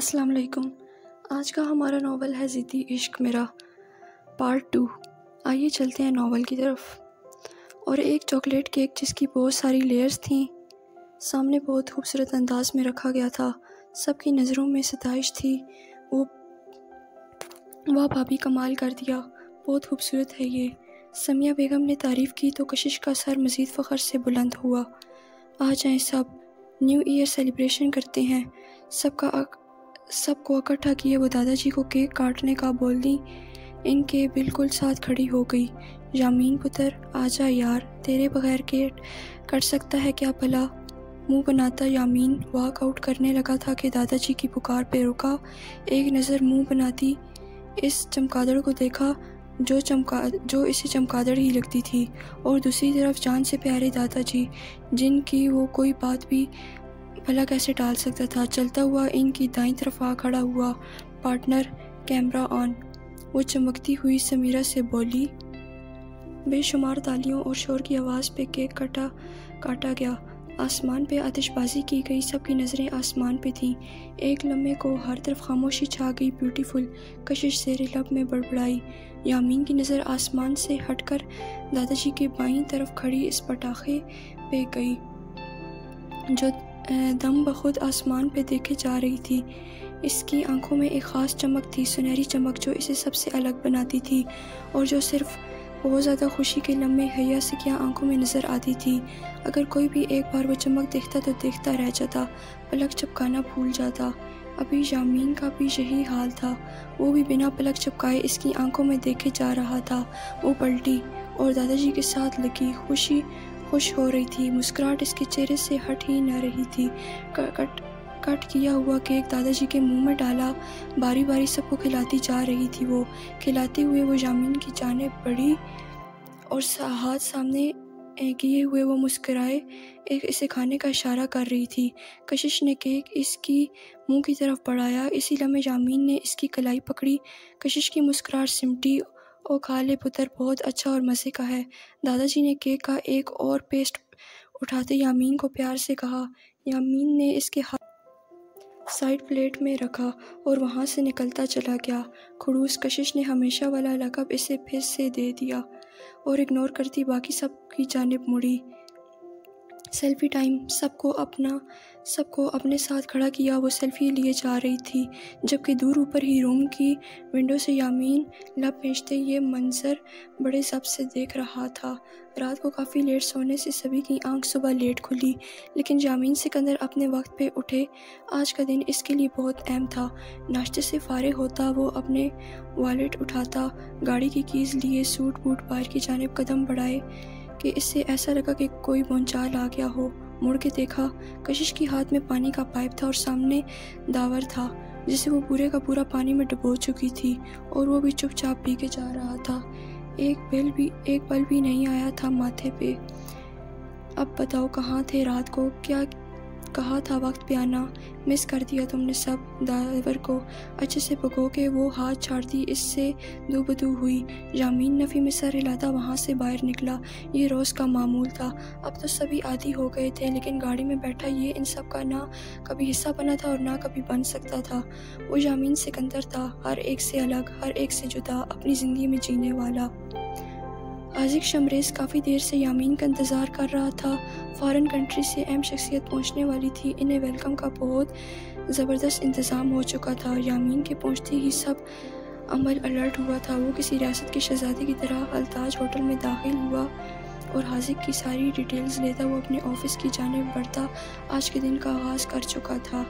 السلام علیکم۔ آج کا ہمارا ناول ہے ضدی عشق میرا پارٹ 2۔ آئیے چلتے ہیں ناول کی طرف۔ اور ایک چاکلیٹ کیک جس کی بہت ساری لیئرز تھیں سامنے بہت خوبصورت انداز میں رکھا گیا تھا۔ سب کی نظروں میں ستائش تھی۔ واہ بھابی کمال کر دیا، بہت خوبصورت ہے یہ۔ سمیہ بیگم نے تعریف کی تو کشش کا سر مزید فخر سے بلند ہوا۔ آ جائیں سب، نیو ایئر سیلیبریشن کرتے ہیں۔ سب کو اکٹھا کیے وہ دادا جی کو کیک کاٹنے کا بول دیں۔ ان کے بالکل ساتھ کھڑی ہو گئی۔ یامین پتر آجا یار، تیرے بغیر کیک کٹ سکتا ہے کیا بھلا؟ منہ بناتا یامین واک آؤٹ کرنے لگا تھا کہ دادا جی کی پکار پہ رکا۔ ایک نظر منہ بناتی اس چمگادڑ کو دیکھا جو اسے چمگادڑ ہی لگتی تھی، اور دوسری طرف جان سے پیارے دادا جی جن کی وہ کوئی بات بھی بھلا کیسے ٹال سکتا تھا۔ چلتا ہوا ان کی دائیں طرف آ کھڑا ہوا۔ پارٹنر کیمرہ آن، وہ چمکتی ہوئی سمیرہ سے بولی۔ بے شمار تالیوں اور شور کی آواز پہ کیک کاٹا گیا۔ آسمان پہ آتش بازی کی گئی، سب کی نظریں آسمان پہ تھیں۔ ایک لمحے کو ہر طرف خاموشی چھا گئی۔ بیوٹیفل کشش زیر لب میں بڑبڑائی۔ یامین کی نظر آسمان سے ہٹ کر دادا جی کے بائیں طرف کھڑی اس پٹاخے پہ گئی جو دم بخود آسمان پہ دیکھے جا رہی تھی۔ اس کی آنکھوں میں ایک خاص چمک تھی، سنہری چمک جو اسے سب سے الگ بناتی تھی اور جو صرف بہت زیادہ خوشی کے لمحے حیا سے کیا آنکھوں میں نظر آتی تھی۔ اگر کوئی بھی ایک بار وہ چمک دیکھتا تو دیکھتا رہ جاتا، پلک چپکانا بھول جاتا۔ ابھی یامین کا بھی یہی حال تھا، وہ بھی بنا پلک چپکائے اس کی آنکھوں میں دیکھے جا رہا تھا۔ وہ پلٹی اور دادا جی کے ساتھ لگی، خوش ہو رہی تھی۔ مسکراہٹ اس کے چہرے سے ہٹ ہی نہ رہی تھی۔ کٹ کیا ہوا کیک دادا جی کے منہ میں ڈالا، باری باری سب کو کھلاتی جا رہی تھی۔ وہ کھلاتے ہوئے وہ یامین کی جانب بڑھی اور ہاتھ سامنے کیے ہوئے وہ مسکرائے اسے کھانے کا اشارہ کر رہی تھی۔ کشش نے کیک اس کی منہ کی طرف بڑھایا، اسی لمحے یامین نے اس کی کلائی پکڑی۔ کشش کی مسکراہٹ سمٹی۔ او کھا لے پتر، بہت اچھا اور مزے کا ہے۔ دادا جی نے کیک کا ایک اور پیسٹ اٹھاتے یامین کو پیار سے کہا۔ یامین نے اس کے ہاتھ سائیڈ پلیٹ میں رکھا اور وہاں سے نکلتا چلا گیا۔ کھڑوس کشش نے ہمیشہ والا لقب اسے پھر سے دے دیا اور اگنور کرتی باقی سب کی جانب مڑی۔ سیلفی ٹائم، سب کو اپنے ساتھ کھڑا کیا۔ وہ سیلفی لیے جا رہی تھی جبکہ دور اوپر ہی روم کی ونڈو سے یامین لب بھیجتے یہ منظر بڑے ضبط سے دیکھ رہا تھا۔ رات کو کافی لیٹ سونے سے سبھی کی آنکھ صبح لیٹ کھلی، لیکن یامین سکندر اپنے وقت پہ اٹھے۔ آج کا دن اس کے لیے بہت اہم تھا۔ ناشتے سے فارغ ہوتا وہ اپنے والیٹ اٹھاتا، گاڑی کی کیز لیے سوٹ بوٹ باہر کی جانب قدم بڑھائے کہ اس سے ایسا لگا کہ کوئی بھونچال آ گیا ہو۔ مڑ کے دیکھا، کشش کے ہاتھ میں پانی کا پائپ تھا اور سامنے داور تھا جسے وہ پورے کا پورا پانی میں ڈبو چکی تھی، اور وہ بھی چپ چاپ پی کے جا رہا تھا۔ ایک بل بھی نہیں آیا تھا ماتھے پہ۔ اب بتاؤ کہاں تھے رات کو؟ کیا کہا تھا وقت پہ آنا؟ مس کر دیا تم نے سب۔ داور کو اچھے سے بھگو کے وہ ہاتھ چھاڑتی اس سے دو بدو ہوئی۔ یامین نفی میں سر ہلاتا وہاں سے باہر نکلا۔ یہ روز کا معمول تھا۔ اب تو سبھی عادی ہو گئے تھے، لیکن گاڑی میں بیٹھا یہ ان سب کا نہ کبھی حصہ بنا تھا اور نہ کبھی بن سکتا تھا۔ وہ یامین سکندر تھا، ہر ایک سے الگ، ہر ایک سے جدا، اپنی زندگی میں جینے والا۔ عاشق شمریز کافی دیر سے یامین کا انتظار کر رہا تھا۔ فارن کنٹری سے اہم شخصیت پہنچنے والی تھی، انہیں ویلکم کا بہت زبردست انتظام ہو چکا تھا۔ یامین کے پہنچتے ہی سب عمل الرٹ ہوا تھا۔ وہ کسی ریاست کے شہزادے کی طرح التاج ہوٹل میں داخل ہوا اور حاذق کی ساری ڈیٹیلز لیتا وہ اپنے آفس کی جانب بڑھتا آج کے دن کا آغاز کر چکا تھا۔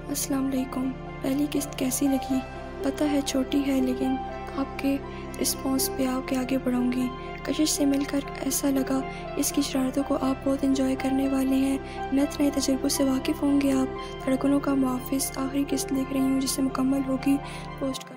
السلام علیکم، پہلی قسط کیسی لگی؟ پتہ ہے چھوٹی ہے، لیکن آپ کے رسپانس پہ آپ کے آگے بڑھوں گی۔ کشش سے مل کر ایسا لگا اس کی شرارتوں کو آپ بہت انجوائے کرنے والے ہیں۔ نت نئے تجربوں سے واقف ہوں گے آپ۔ دھڑکنوں کا محافظ، آخری قسط لکھ رہی ہوں، جسے مکمل ہوگی پوسٹ کر